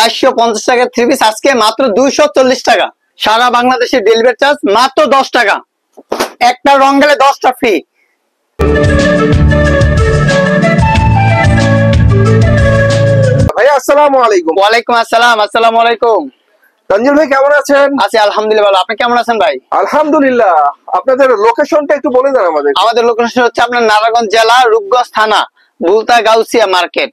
450 টাকা three piece আজকে মাত্র 240 টাকা। সারা বাংলাদেশে ডেলিভারি চার্জ মাত্র 10 টাকা। একটা রং গেলে 10টা ফ্রি। ভাইয়া আসসালামু আলাইকুম। ওয়ালাইকুম আসসালাম। আসসালামু আলাইকুম। তানজিল ভাই কেমন আছেন? আছি আলহামদুলিল্লাহ। আপনি কেমন আছেন ভাই? আলহামদুলিল্লাহ। আপনাদের লোকেশনটা একটু বলে দেন আমাদের। আমাদের লোকেশন হচ্ছে আপনার নারায়ণগঞ্জ জেলা রূপগঞ্জ থানা বুলতা গাউসিয়া মার্কেট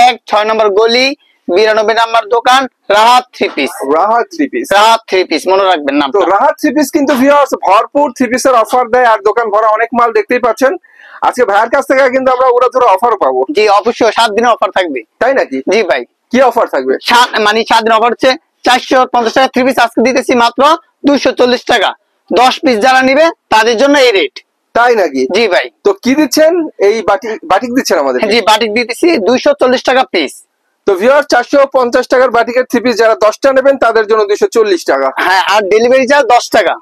1 6 নম্বর গলি 92 নম্বর দোকান Rahat three piece. Rahat three piece. Rahat three piece মনে রাখবেন নাম। তো রাহাত থ্রি পিস কিন্তু ভিউয়ার্স ভরপুর থ্রি পিসের অফার দেয় আর দোকান ভরা অনেক মাল দেখতেই পাচ্ছেন। আজকে ভাইয়ের কাছ থেকে কিন্তু আমরা উড়াধুরা অফার পাবো। জি অবশ্যই 7 দিনের অফার থাকবে। তাই নাকি? জি ভাই। কি অফার থাকবে? মানে 7 দিন অফার হচ্ছে 450 টাকা থ্রি পিস আজকে দিতেছি মাত্র 240 টাকা। 10 পিস যারা নিবে তাদের জন্য এই রেট। তাই নাকি? জি ভাই। তো কি দিচ্ছেন? এই বাটিক দিচ্ছেন আমাদের? জি বাটিক দিতেছি 240 টাকা পিস। তো ভিউয়ার্স 450 টাকার বাটিকের থ্রি পিস যারা 10টা নেবেন তাদের জন্য 240 টাকা। হ্যাঁ আর ডেলিভারি চার্জ 10 টাকা।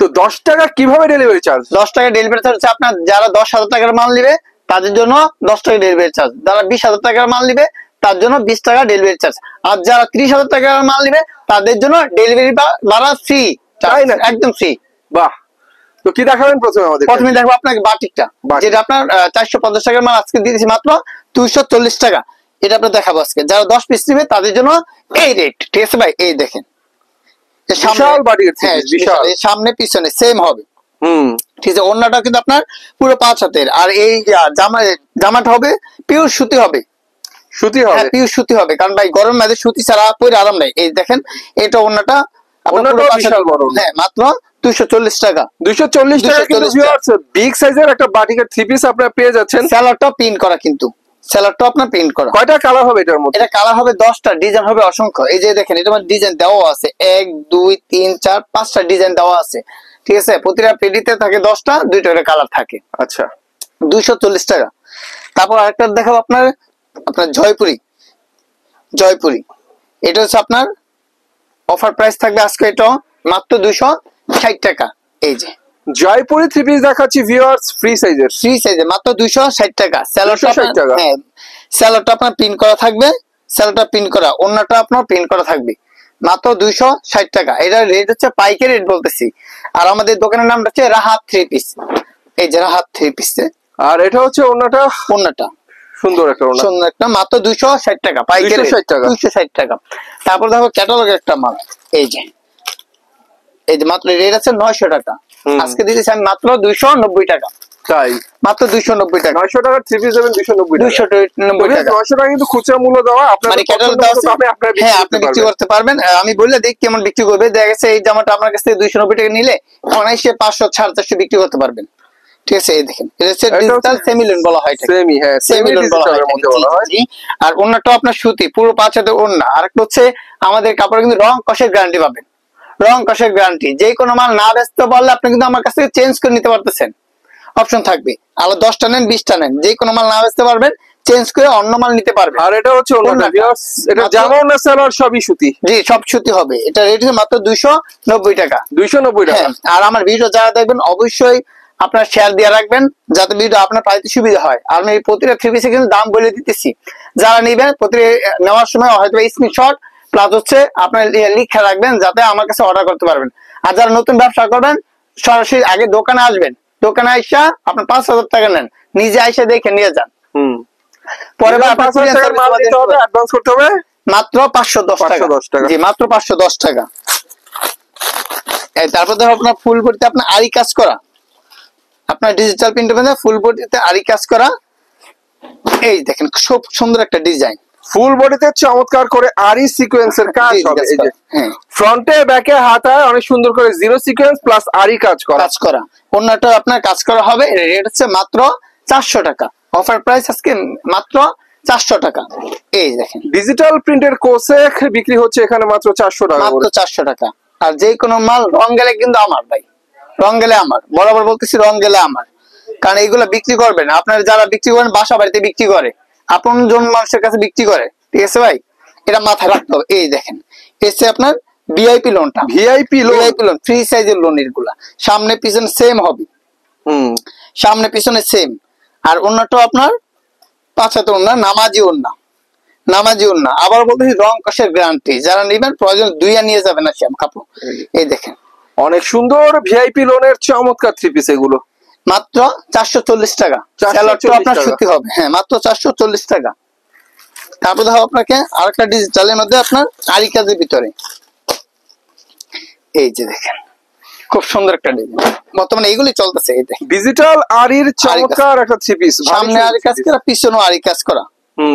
তো 10 টাকা কিভাবে ডেলিভারি চার্জ? 10 টাকা ডেলিভারি চার্জ হচ্ছে আপনার যারা 10,000 টাকার মাল নিবে তাদের জন্য 10 টাকা ডেলিভারি চার্জ। যারা 20,000 টাকার মাল নিবে তার জন্য 20 টাকা ডেলিভারি চার্জ। আর যারা 30,000 টাকার মাল নিবে তাদের জন্য ডেলিভারি ভাড়া ফ্রি। তাই না? একদম ফ্রি। বাহ। তো কি দেখাবেন প্রথমে আমাদের? প্রথমে দেখবো আপনাকে বাটিকটা, যেটা আপনার 450 টাকার মাল আজকে দিয়েছি মাত্র 240 টাকা। এটা আপনার দেখাবো আজকে। যারা 10 পিস নিবে তাদের জন্য এই রেট। ঠিক আছে ভাই? এই দেখেন বিশাল বাটিকের থ্রি পিস, বিশাল। সামনে পিছনে সেম হবে। ঠিক আছে। ওড়নাটা কিন্তু আপনার পুরো 5 হাতের। আর এই জামাটা হবে পিওর সুতি হবে। সুতি হবে? হ্যাঁ পিওর সুতি হবে। কারণ ভাই গরম মাঝে সুতি ছাড়া পরে আরাম নাই। এই দেখেন এটা ওড়নাটা আপনার পুরো বিশাল বড়। হ্যাঁ মাত্র 240 টাকা। 240 টাকা কিন্তু ভিউয়ার্স বিগ সাইজের একটা বাটিকের থ্রি পিস আপনারা পেয়ে যাচ্ছেন। সেলারটা প্রিন্ট করা কিন্তু। সেলারটা আপনার প্রিন্ট করা। কয়টা কালার হবে এটার মধ্যে? এটা কালার হবে 10টা, ডিজাইন হবে অসংখ্য। এই যে দেখেন এটা মধ্যে ডিজাইন দেওয়া আছে 1 2 3 4 5টা ডিজাইন দেওয়া আছে। ঠিক আছে। প্রতিটা পেডিতে থাকে 10টা, 2টা করে কালার থাকে। আচ্ছা 240 টাকা। তারপর আরেকটা দেখাবো আপনার জয়পুরি। জয়পুরি এটা হচ্ছে আপনার অফার প্রাইস থাকবে আজকে এটা মাত্র 260 টাকা। এই যে জয়পুরি থ্রি পিস দেখাচ্ছি ভিউয়ার্স ফ্রি সাইজের। ফ্রি সাইজে মাত্র 260 টাকা। সেলারটা 260 টাকা। হ্যাঁ সেলারটা আপনার প্রিন্ট করা থাকবে। সেলারটা প্রিন্ট করা, ওন্নাটা আপনার প্রিন্ট করা থাকবে মাত্র 260 টাকা। এটা রেট হচ্ছে পাইকারি রেট বলতেছি। আর আমাদের দোকানের নাম হচ্ছে রাহাত থ্রি পিস। এই যে রাহাত থ্রি পিস। আর এটা হচ্ছে ওন্নাটা সুন্দর একটা ওন্না। সুন্দর একটা মাত্র 260 টাকা পাইকারি। 260 টাকা। 260 টাকা। তারপর দেখো ক্যাটালগের একটা মাল। এই যে মাত্র রেট আছে 900 টাকা। আজকে দিতেছি আমি মাত্র 290 টাকা। তাই? মাত্র 290 টাকা। 900 টাকার থ্রি পিস দেবেন 290 টাকা। 290 টাকা। 900 টাকা কিন্তু খুচরা মূল্য দেওয়া। মানে ক্যাটালগ দাও আছে। হ্যাঁ আপনি বিক্রি করতে পারবেন। আমি বললে দেখ কেমন বিক্রি করবে। দেখা গেছে এই জামাটা আপনার কাছ থেকে 290 টাকা নিলে অনায়াসে 500 450 বিক্রি করতে পারবেন। ঠিক আছে। এই দেখেন এটা হচ্ছে ডিজিটাল সেমিলন বলা হয়। সেমি, হ্যাঁ সেমিলন বলা হয়। আর ওন্নাটা আপনার সুতি পুরো 5 হাতের ওন্না। আরেকটা হচ্ছে আমাদের কাপড়ে কিন্তু রং কষের গ্যারান্টি পাবেন। রং কষের গ্যারান্টি। যে কোনো মাল না বেচতে পারলে আপনি কিন্তু আমার কাছ থেকে চেঞ্জ করে নিতে পারতেছেন। অপশন থাকবে। আলো 10টা নেন 20টা নেন, যে কোনো মাল না বেচতে পারবেন চেঞ্জ করে অন্য মাল নিতে পারবেন। আর এটা হচ্ছে ওন্না ভিউয়ার্স, এটা জামা না সালোয়ার সবই সুতি। জি সব সুতি হবে। এটা রেট হচ্ছে মাত্র 290 টাকা। 290 টাকা। আর আমার ভিডিও যারা দেখবেন অবশ্যই আপনার শেয়ার দিয়ে রাখবেন যাতে ভিডিও আপনার পাইতে সুবিধা হয়। আর আমি প্রতিটা থ্রি পিসে কিন্তু দাম বলে দিতেছি। যারা নেবেন প্রতি নেওয়ার সময় হয়তো স্ক্রিনশট প্লাস হচ্ছে আপনার লিখে রাখবেন যাতে আমার কাছে অর্ডার করতে পারবেন। আর যারা নতুন ব্যবসা করবেন সরাসরি আগে দোকানে আসবেন। দোকানে আইসা আপনার 5,000 টাকা নেন, নিজে আইসা দেখে নিয়ে যান। পরে 5,000 টাকার মাল দিতে হবে, অ্যাডভান্স করতে হবে মাত্র 510 টাকা। জি মাত্র 510 টাকা। তারপর দেখো আপনার ফুল বডিতে আপনার আরি কাজ করা, আপনার ডিজিটাল প্রিন্টের মধ্যে ফুল বডিতে আরি কাজ করা। এই দেখেন খুব সুন্দর একটা ডিজাইন। ফুল বডিতে চমৎকার করে আরি সিকোয়েন্সের কাজ হবে। এই যে ফ্রন্টে ব্যাকে হাতায় অনেক সুন্দর করে জিরো সিকোয়েন্স প্লাস আরি কাজ করা। ওন্নাটা আপনার কাজ করা হবে। রেট হচ্ছে মাত্র 400 টাকা। অফার প্রাইস আজকে মাত্র 400 টাকা। এই দেখেন ডিজিটাল প্রিন্টের কোর্সে বিক্রি হচ্ছে এখানে মাত্র 400 টাকা। মাত্র 400 টাকা। আর যে কোনো মাল রং গেলে কিন্তু আমার ভাই, রং গেলে আমার, বরাবর বলতেছি রং গেলে আমার। কারণ এইগুলো বিক্রি করবেন আপনার যারা বিক্রি করেন বাসা বাড়িতে বিক্রি করে, আপন জন মানুষের কাছে বিক্রি করে। ঠিক আছে ভাই? এটা মাথায় রাখতে হবে। এই দেখেন এসে আপনার ভিআইপি লোনটা, ভিআইপি লোন ফ্রি সাইজের লোন। এগুলা সামনে পিছনে সেম হবে। সামনে পিছনে সেম। আর অন্যটা আপনার 5 হাতে ওন্না, নামাজি ওন্না। নামাজি ওড়না, আবার বলতেছি রং কষের গ্যারান্টি, যারা নেবেন প্রয়োজন দুইয়া নিয়ে যাবেন না শ্যাম কাপড়। এই দেখেন অনেক সুন্দর ভিআইপি লোনের চমৎকার থ্রি পিস এগুলো, মাত্র 440 টাকা। 440 আপনার টাকা। সত্যি হবে, হ্যাঁ মাত্র 440 টাকা। তারপর দেখো আপনাকে আরেকটা ডিজিটালের মধ্যে আপনার আরি কাজের ভিতরে, এই যে দেখেন খুব সুন্দর একটা ডিজাইন, বর্তমানে এইগুলি চলতেছে। এই দেখেন ডিজিটাল আরির চমৎকার একটা থ্রি পিস, সামনে আরি কাজ করা, পিছনেও আরি কাজ করা,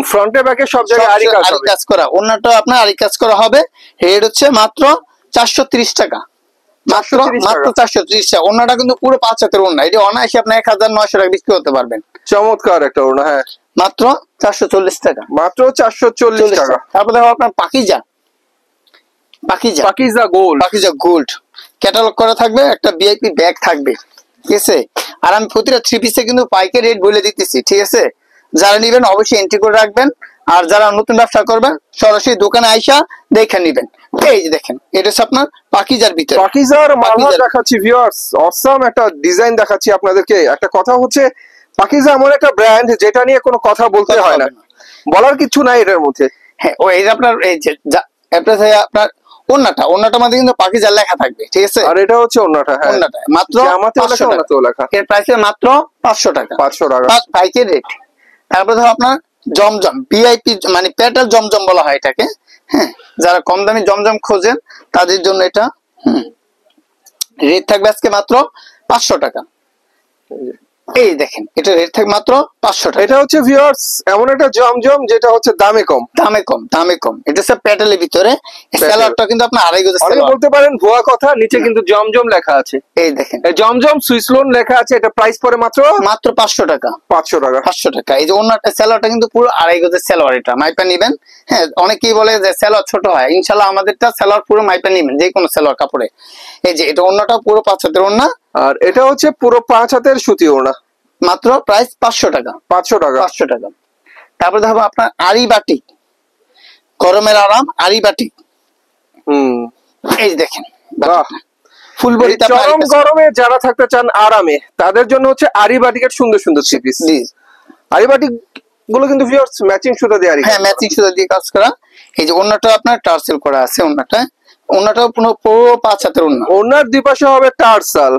ফ্রন্টে ব্যাকে সব জায়গায় আরি কাজ হবে। কাজ করা, অন্যটা আপনার আরি কাজ করা হবে। রেট হচ্ছে মাত্র 430 টাকা, মাত্র 430 টাকা। অন্যটা কিন্তু পুরো 5 হাতের ওড়না, এটা অনায়াসে আপনি 1900 টাকা বিক্রি করতে পারবেন। চমৎকার একটা ওড়না, হ্যাঁ মাত্র 440 টাকা, মাত্র 440 টাকা। তারপর দেখো আপনার Pakiza, Pakiza Pakiza gold, Pakiza gold catalogue করা থাকবে, একটা ভিআইপি ব্যাগ থাকবে, ঠিক আছে। আর আমি প্রতিটা থ্রি পিসে কিন্তু পাইকারি রেট বলে দিতেছি, ঠিক আছে। যারা নিবেন অবশ্যই এন্ট্রি করে রাখবেন, আর যারা নতুন ব্যবসা করবেন সরাসরি দোকানে আইসা দেখে নিবেন। এই যে দেখেন এটা হচ্ছে আপনার পাকিজার ভিতরে, পাকিজার মালহার দেখাচ্ছি ভিউয়ার্স, অসাম একটা ডিজাইন দেখাচ্ছি আপনাদেরকে। একটা কথা হচ্ছে পাকিজা এমন একটা ব্র্যান্ড যেটা নিয়ে কোনো কথা বলতে হয় না, বলার কিছু নাই এটার মধ্যে। হ্যাঁ ও এই যে আপনার এই যে আপনার ওন্নাটার মধ্যে কিন্তু পাকিজা লেখা থাকবে, ঠিক আছে। আর এটা হচ্ছে ওন্নাটা, হ্যাঁ ওন্নাটা মাত্র জামাতেও লেখা, ওন্নাতেও লেখা। এর প্রাইস মাত্র 500 টাকা, 500 টাকা পাইকারি রেট। তারপরে ধরো আপনার জমজম ভিআইপি, মানে পেটাল জমজম বলা হয় এটাকে, হ্যাঁ। যারা কম দামি জমজম খোঁজেন তাদের জন্য এটা রেট থাকবে আজকে মাত্র 500 টাকা। এই দেখেন এটা রেট থাকবে মাত্র 500 টাকা। এটা হচ্ছে ভিউয়ার্স এমন একটা জমজম যেটা হচ্ছে দামে কম, দামে কম, দামে কম। এটা হচ্ছে প্যাটেলের ভিতরে, সেলারটা কিন্তু আপনার 2.5 গজ। অনেকে বলতে পারেন ভুয়া কথা, নিচে কিন্তু জমজম লেখা আছে। এই দেখেন জমজম সুইস লোন লেখা আছে, এটা প্রাইস পড়ে মাত্র 500 টাকা, 500 টাকা, 500 টাকা। এই যে ওনারটা সেলারটা কিন্তু পুরো 2.5 গজের সেলার, এটা মাইপা নিবেন। হ্যাঁ অনেকেই বলে যে সেলার ছোট হয়, ইনশাআল্লাহ আমাদেরটা সেলার পুরো মাইপা নিবেন, যে কোনো সেলার কাপড়ে। এই যে এটা ওনাটা পুরো 5 হাতের ওনা, আর এটা হচ্ছে পুরো 5 হাতের সুতি ওনা, মাত্র প্রাইস 500 টাকা, 500 টাকা, 500 টাকা। তারপরে দেখো আপনার আরি বাটিক, গরমের আরাম আরি বাটিক। এই যে দেখেন বাহ, ফুল বডিতে চরম গরমে যারা থাকতে চান আরামে, তাদের জন্য হচ্ছে আরি বাটিকের সুন্দর সুন্দর থ্রি পিস। আরি বাটিক গুলো কিন্তু ভিউয়ার্স ম্যাচিং সুতা দিয়ে, হ্যাঁ ম্যাচিং সুতা দিয়ে কাজ করা। এই যে ওন্নাটা আপনার টার্সেল করা আছে, ওন্নাটাও পুরো 5 হাতের ওন্না, ওন্নার দুই পাশে হবে টার্সাল।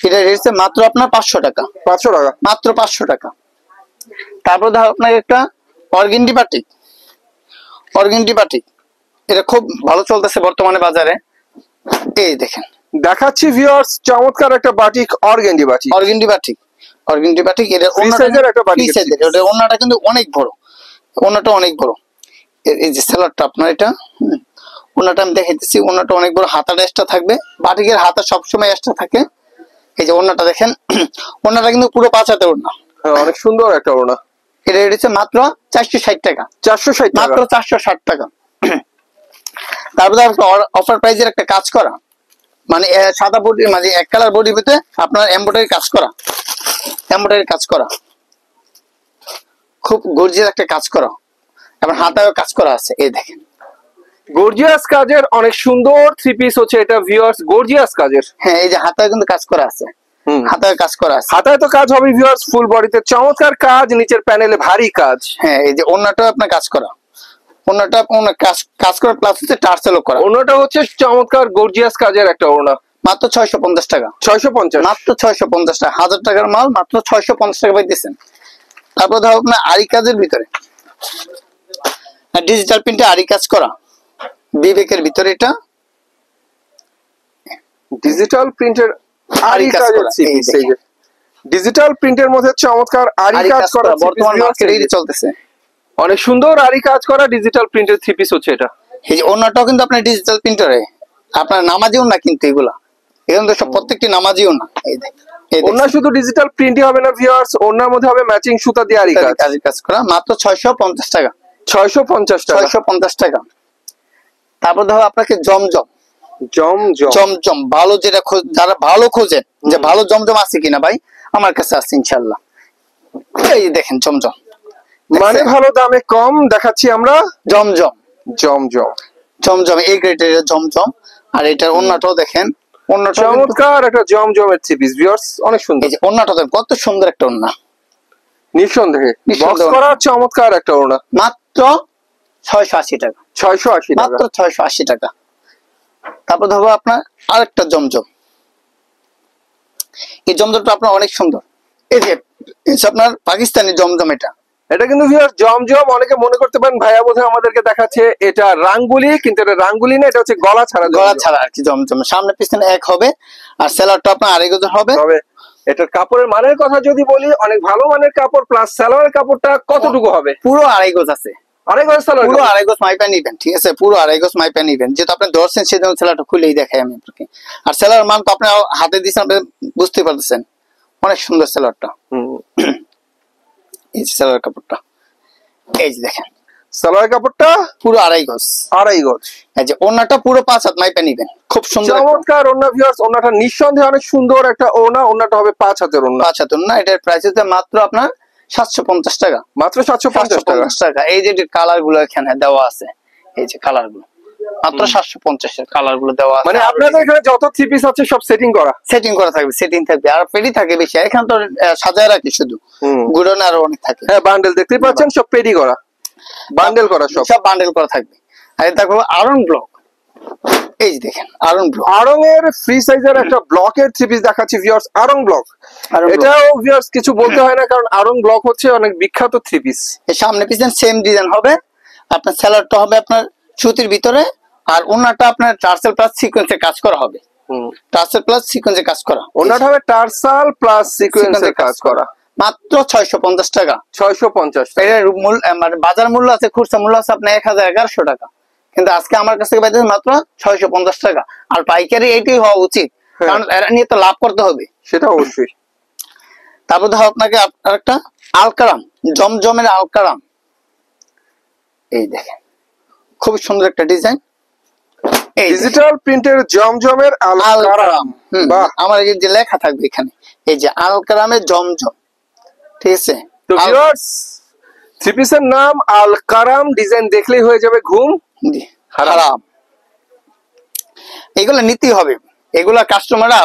এটা রেট মাত্র আপনার 500 টাকা, 500 টাকা, মাত্র 500 টাকা। তারপর দেখো আপনার একটা অর্গেন্ডি বাটিক, অর্গেন্ডি বাটিক এটা খুব ভালো চলতেছে বর্তমানে বাজারে। এই দেখেন দেখাচ্ছি ভিউয়ার্স চমৎকার একটা batik, organdie batik, organdie batik, organdie batik. এটা ওন্নাটা কিন্তু অনেক বড়, ওন্নাটা অনেক বড়। এই যে সেলারটা আপনার এটা, ওন্নাটা আমি দেখাইতেছি, ওন্নাটা অনেক বড়, হাতাটা এক্সট্রা থাকবে, বাটিকের হাতা সবসময় এক্সট্রা থাকে। এই যে ওন্নাটা দেখেন, ওন্নাটা কিন্তু পুরো 5 হাতের ওন্না, অনেক সুন্দর একটা ওন্না। এটা হচ্ছে মাত্র 460 টাকা, 460 টাকা, মাত্র 460 টাকা। তারপরে অফার প্রাইজের একটা কাজ করা, মানে সাদা বডি, মানে এক কালার বডি ভিতরে আপনার এমব্রয়ডারি কাজ করা, এমব্রয়ডারি কাজ করা, খুব গর্জিয়াস একটা কাজ করা, এবং হাতায়ও কাজ করা আছে। এই দেখেন গর্জিয়াস কাজের অনেক সুন্দর থ্রি পিস হচ্ছে এটা ভিউয়ার্স, গর্জিয়াস কাজের। হ্যাঁ এই যে হাতায় কিন্তু কাজ করা আছে, হাতায় কাজ করা আছে, হাতায় তো কাজ হবে ভিউয়ার্স, ফুল বডিতে চমৎকার কাজ, নিচের প্যানেলে ভারী কাজ। হ্যাঁ এই যে ওন্নাটাও আপনার কাজ করা, ওন্নাটা কাজ করা প্লাস হচ্ছে টার্সেলও করা। ওন্নাটা হচ্ছে চমৎকার গর্জিয়াস কাজের একটা ওন্না, মাত্র 650 টাকা, 650, মাত্র 650 টাকা। 1000 টাকার মাল মাত্র 650 টাকা পাইতেছেন। তারপর ধরো আপনার আরি কাজের ভিতরে, ডিজিটাল প্রিন্টে আরি কাজ করা, বিবেকের ভিতরে এটা ডিজিটাল প্রিন্টের আরি কাজের থ্রি পিস। এই যে ডিজিটাল প্রিন্টের মধ্যে চমৎকার আরি কাজ করা বর্তমান মার্কেটে চলতেছে, অনেক সুন্দর আরি কাজ করা ডিজিটাল প্রিন্টের থ্রি পিস হচ্ছে এটা। এই যে ওন্নাটাও কিন্তু আপনার ডিজিটাল প্রিন্টারে, আপনার নামাজিও না কিন্তু এগুলা, এখন তো সব প্রত্যেকটি নামাজিও না। এই দেখেন ওন্না শুধু ডিজিটাল প্রিন্টই হবে না ভিউয়ার্স, ওন্নার মধ্যে হবে ম্যাচিং সুতা দিয়ে আরি কাজ করা, মাত্র 650 টাকা, 650 টাকা, 650 টাকা। তারপর ধরো আপনাকে জমজম, জমজম ভালো, যেটা যারা ভালো খোঁজেন যে ভালো জমজম আছে কিনা ভাই, আমার কাছে আছে ইনশাআল্লাহ। এই দেখেন জমজম, মানে ভালো দামে কম দেখাচ্ছি আমরা, জমজম, জমজম, জমজম এই গ্রেডের জমজম। আর এটার ওন্নাটাও দেখেন, ওন্নাটা চমৎকার একটা জমজমের থ্রি পিস ভিউয়ার্স, অনেক সুন্দর। এই যে ওন্নাটা কত সুন্দর একটা ওন্না, নিঃসন্দেহে বক্স করা চমৎকার একটা ওন্না, মাত্র মাত্র 680 টাকা, 680 টাকা। মাত্র 680 টাকা। তারপর ধরবো আপনার আরেকটা জমজম। এই জমজমটা আপনার অনেক সুন্দর। এই যে আপনার পাকিস্তানি জমজম, এটা কিন্তু ভিউয়ার্স জমজম। অনেকে মনে করতে পারেন ভাইয়া বোধহয় আমাদেরকে দেখাচ্ছে এটা রাঙ্গুলি, কিন্তু এটা রাঙ্গুলি না, এটা হচ্ছে গলা ছাড়া গলা জমজম। ছাড়া আর কি জমজম। সামনে পিছনে এক হবে, আর সেলারটা আপনার আড়াই গজ হবে। তবে এটার কাপড়ের মানের কথা যদি বলি, অনেক ভালো মানের কাপড়, প্লাস সালোয়ারের কাপড়টা কতটুকু হবে? পুরো আড়াই গজ আছে, আড়াই গজ সালোয়ার, পুরো আড়াই গজ মাইপা নিবেন, ঠিক আছে? পুরো আড়াই গজ মাইপা নিবেন, যেহেতু আপনি ধরছেন সেজন্য সেলারটা খুলেই দেখাই আমি আপনাকে। আর সেলার মান তো আপনি হাতে দিচ্ছেন, আপনি বুঝতে পারতেছেন অনেক সুন্দর সেলারটা। এই সেলার কাপড়টা, এই যে দেখেন সালোয়ার কাপড়টা পুরো আড়াই গজ, আড়াই গজ। এই যে ওড়নাটা পুরো 5 হাত মাইপা নিবেন, খুব সুন্দর চমৎকার ওড়না ভিউয়ার্স। ওড়নাটা নিঃসন্দেহে অনেক সুন্দর একটা ওড়না। ওড়নাটা হবে 5 হাতের ওড়না। 5 হাত ওড়না। এটার প্রাইস হচ্ছে মাত্র আপনার 750 টাকা, মাত্র 750 টাকা। এই যে কালার গুলো এখানে দেওয়া আছে, এই যে কালার গুলো মাত্র 750 এর কালার গুলো দেওয়া আছে। মানে আপনাদের এখানে যত থ্রি পিস আছে সব সেটিং করা, সেটিং করা থাকবে, সেটিং থাকবে, আর পেডি থাকে বেশি। এখানে তো সাজায় রাখি শুধু, গুডন আরো অনেক থাকে। হ্যাঁ, বান্ডেল দেখতেই পাচ্ছেন, সব পেডি করা, বান্ডেল করা, সব বান্ডেল করা থাকবে। আর দেখো আয়রন ব্লক, এই যে দেখেন আয়রন ব্লক, আড়ং এর ফ্রি সাইজের একটা ব্লকের থ্রি পিস দেখাচ্ছি ভিউয়ার্স। আড়ং ব্লক, এটাও ভিউয়ার্স কিছু বলতে হয় না, কারণ আড়ং ব্লক হচ্ছে অনেক বিখ্যাত থ্রি পিস। এর সামনে পিছনে সেম ডিজাইন হবে। আপনার সেলারটা হবে আপনার সুতির ভিতরে, আর ওনাটা আপনার টার্সেল প্লাস সিকোয়েন্সের কাজ করা হবে। টার্সেল প্লাস সিকোয়েন্সের কাজ করা, ওনাটা হবে টার্সাল প্লাস সিকোয়েন্সের কাজ করা, মাত্র 650 টাকা। 650 টাকা। এর মূল মানে বাজার মূল্য আছে, খুচরা মূল্য আছে আপনার 1100 টাকা, কিন্তু আজকে আমার কাছ থেকে পাইতেছেন মাত্র 650 টাকা। আর পাইকারি এইটাই হওয়া উচিত, কারণ এরা নিয়ে তো লাভ করতে হবে, সেটা অবশ্যই। তারপর ধর আপনাকে আরেকটা আলকারাম, জমজমের আলকারাম, এই দেখেন খুব সুন্দর একটা ডিজাইন, এই ডিজিটাল প্রিন্টের জমজমের আলকারাম। বাহ, আমার এই যে লেখা থাকবে এখানে, এই যে আলকারামের জমজম, ঠিক আছে? তো ভিউয়ার্স, থ্রি পিসের নাম আলকারাম, ডিজাইন দেখলেই হয়ে যাবে ঘুম হারাম। এগুলো নিতেই হবে, এগুলা কাস্টমাররা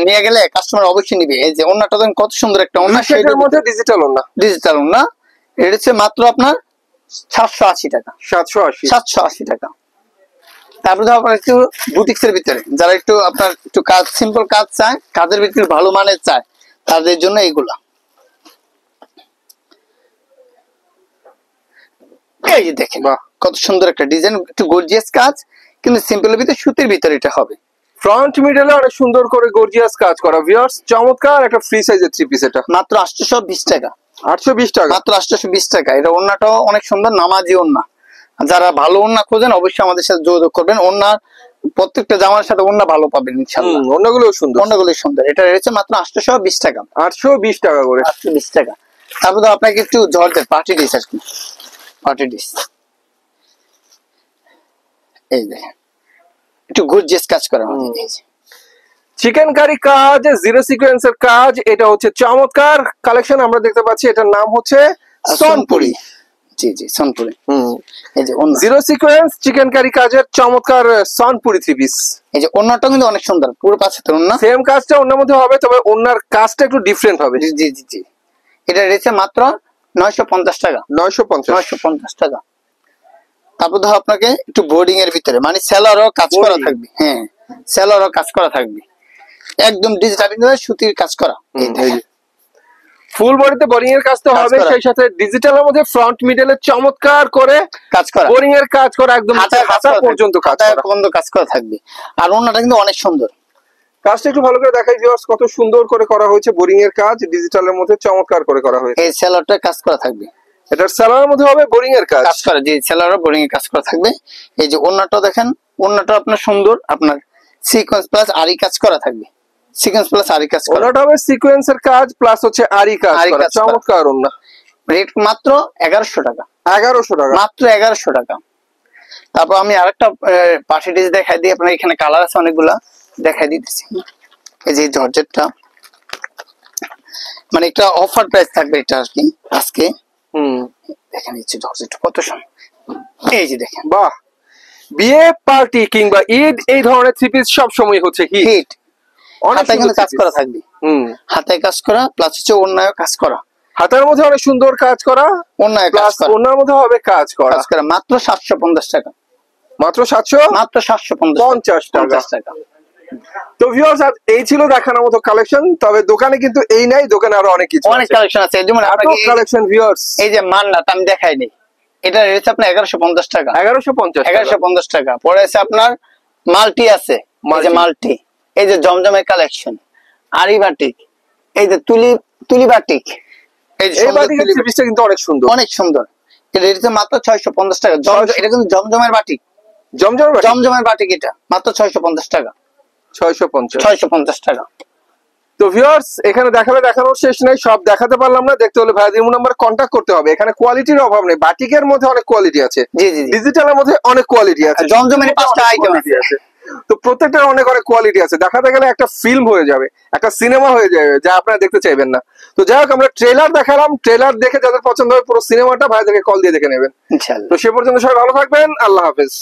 নিয়ে গেলে কাস্টমার অবশ্যই নিবে। এই যে ওন্নাটা দেখেন কত সুন্দর একটা ওন্না, সেটার মধ্যে ডিজিটাল ওন্না, ডিজিটাল ওন্না। এটা হচ্ছে মাত্র আপনার 780 টাকা, 780 টাকা। তারপরে ধর আপনার একটু বুটিক্স এর ভিতরে, যারা একটু আপনার একটু কাজ, সিম্পল কাজ চায়, কাজের ভিতরে ভালো মানের চায়, তাদের জন্য এইগুলা। এই যে দেখেন কত সুন্দর একটা ডিজাইন, একটু গর্জিয়াস কাজ, কিন্তু সিম্পলের ভিতরে সুতির ভিতরে এটা হবে। ফ্রন্ট মিডলে অনেক সুন্দর করে গর্জিয়াস কাজ করা ভিউয়ার্স। চমৎকার একটা ফ্রি সাইজের থ্রি পিস, এটা মাত্র 820 টাকা, 820 টাকা, মাত্র 820 টাকা। এটা ওন্নাটাও অনেক সুন্দর, নামাজি ওন্না। যারা ভালো ওন্না খোঁজেন অবশ্যই আমাদের সাথে যোগাযোগ করবেন। ওন্নার প্রত্যেকটা জামার সাথে ওন্না ভালো পাবেন ইনশাআল্লাহ। ওন্নাগুলো সুন্দর, ওন্নাগুলো সুন্দর। এটা রয়েছে মাত্র 820 টাকা, 820 টাকা করে, 820 টাকা। তারপর আপনাকে একটু জর্জেট পার্টি ডিস আর কি, পার্টি ডিস, এই দেখেন একটু গর্জিয়াস কাজ করা আমাদের। চিকেন কারি কাজ, জিরো সিকোয়েন্সের কাজ, এটা হচ্ছে চমৎকার কালেকশন আমরা দেখতে পাচ্ছি। এটার নাম হচ্ছে সোনপুরি। জি জি, সোনপুরি। এই যে জিরো সিকোয়েন্স চিকেন কারি কাজের চমৎকার সোনপুরি থ্রি পিস। এই যে ওন্নাটা কিন্তু অনেক সুন্দর, পুরো পাঁচ হাতের ওন্না। সেম কাজটা ওন্নার মধ্যে হবে, তবে ওন্নার কাজটা একটু ডিফারেন্ট হবে। জি জি জি, এটা রয়েছে মাত্র 950 টাকা, 950 টাকা। তারপর ধর আপনাকে একটু বোর্ডিং এর ভিতরে, মানে সেলারও কাজ করা থাকবে। হ্যাঁ, সেলারও কাজ করা থাকবে, একদম ডিজিটাল সুতির কাজ করা। ফুল বডিতে বোরিং এর কাজ তো হবে, সেই সাথে ডিজিটালের মধ্যে ফ্রন্ট মিডলে চমৎকার করে কাজ করা, বোরিং এর কাজ করা, একদম হাতা পর্যন্ত কাজ করা থাকবে। আর ওন্নাটা কিন্তু অনেক সুন্দর। কাজটা একটু ভালো করে দেখাই ভিউয়ার্স, কত সুন্দর করে করা হয়েছে। বোরিং এর কাজ ডিজিটালের মধ্যে চমৎকার করে করা হয়েছে। এই সেলারটা কাজ করা থাকবে, এটার সেলারের মধ্যে হবে বোরিং এর কাজ করা, যে সেলারও বোরিং এর কাজ করা থাকবে। এই যে ওন্নাটা দেখেন, ওন্নাটা আপনার সুন্দর, আপনার সিকোয়েন্স প্লাস আরি কাজ করা থাকবে, সিকোয়েন্স প্লাস আরি কাজ করা। ওন্নাটা হবে সিকোয়েন্সের কাজ প্লাস হচ্ছে আরি কাজ করা, চমৎকার ওন্না। রেট মাত্র 1100 টাকা, 1100 টাকা, মাত্র 1100 টাকা। তারপর আমি আরেকটা পার্টি ডিস দেখাই দিই, আপনার এখানে কালার আছে অনেকগুলা, দেখাই দিতেছি। এই যে জর্জেটটা, মানে একটা অফার প্রাইস থাকবে এটা আর কি আজকে। দেখেন এই যে জর্জেট কত সুন্দর, এই যে দেখেন, বাহ। বিয়ে পার্টি কিংবা ঈদ এই ধরনের থ্রি পিস সব সময় হচ্ছে হিট। অনেক কাজ করা থাকবে, হাতে কাজ করা প্লাস হচ্ছে অন্যায় কাজ করা, হাতার মধ্যে অনেক সুন্দর কাজ করা, অন্যায় কাজ প্লাস করা, ওনার মধ্যে হবে কাজ করা। কাজ করা মাত্র 750 টাকা, মাত্র 750 মাত্র 750 টাকা। টাকা। তো ভিউয়ার্স, এই ছিল দেখানোর মতো কালেকশন। তবে দোকানে কিন্তু এই নাই, দোকানে আরো অনেক কিছু অনেক আছে। কালেকশন আছে, যেমন এত আপনাকে কালেকশন ভিউয়ার্স। এই যে মান্নাত আমি দেখাইনি, এটা রেট আপনার 1150 টাকা, 1150 1150 টাকা। পরে আছে আপনার মাল্টি আছে, এই যে মাল্টি, এই যে জমজমের কালেকশন, আরি বাটিক, এই যে তুলি বাটিক, এই যে এই সুন্দর বাটিকের তুলি, পিসটা কিন্তু অনেক সুন্দর, অনেক সুন্দর। এটা রেট মাত্র 650 টাকা। এটা কিন্তু জমজমের বাটিক, জমজমের বাটিক, এটা মাত্র 650 টাকা, 650 টাকা। তো ভিউয়ার্স, এখানে দেখানোর শেষ নাই, সব দেখাতে পারলাম না। দেখতে হলে ভাইয়া দিমু নাম্বার কন্ট্যাক্ট করতে হবে। এখানে কোয়ালিটির অভাব নেই, বাটিকের মধ্যে অনেক কোয়ালিটি আছে, জি জি জি। ডিজিটালের মধ্যে অনেক কোয়ালিটি আছে, জমজমের 5টা আইটেম আছে। তো প্রত্যেকটার অনেক অনেক কোয়ালিটি আছে। দেখাতে গেলে একটা ফিল্ম হয়ে যাবে, একটা সিনেমা হয়ে যাবে, যা আপনারা দেখতে চাইবেন না। তো যাই হোক, আমরা ট্রেলার দেখালাম, ট্রেলার দেখে যাদের পছন্দ হয় পুরো সিনেমাটা ভাইদেরকে কল দিয়ে দেখে নেবেন। ইনশাআল্লাহ। তো সে পর্যন্ত সবাই ভালো থাকবেন, আল্লাহ হাফেজ।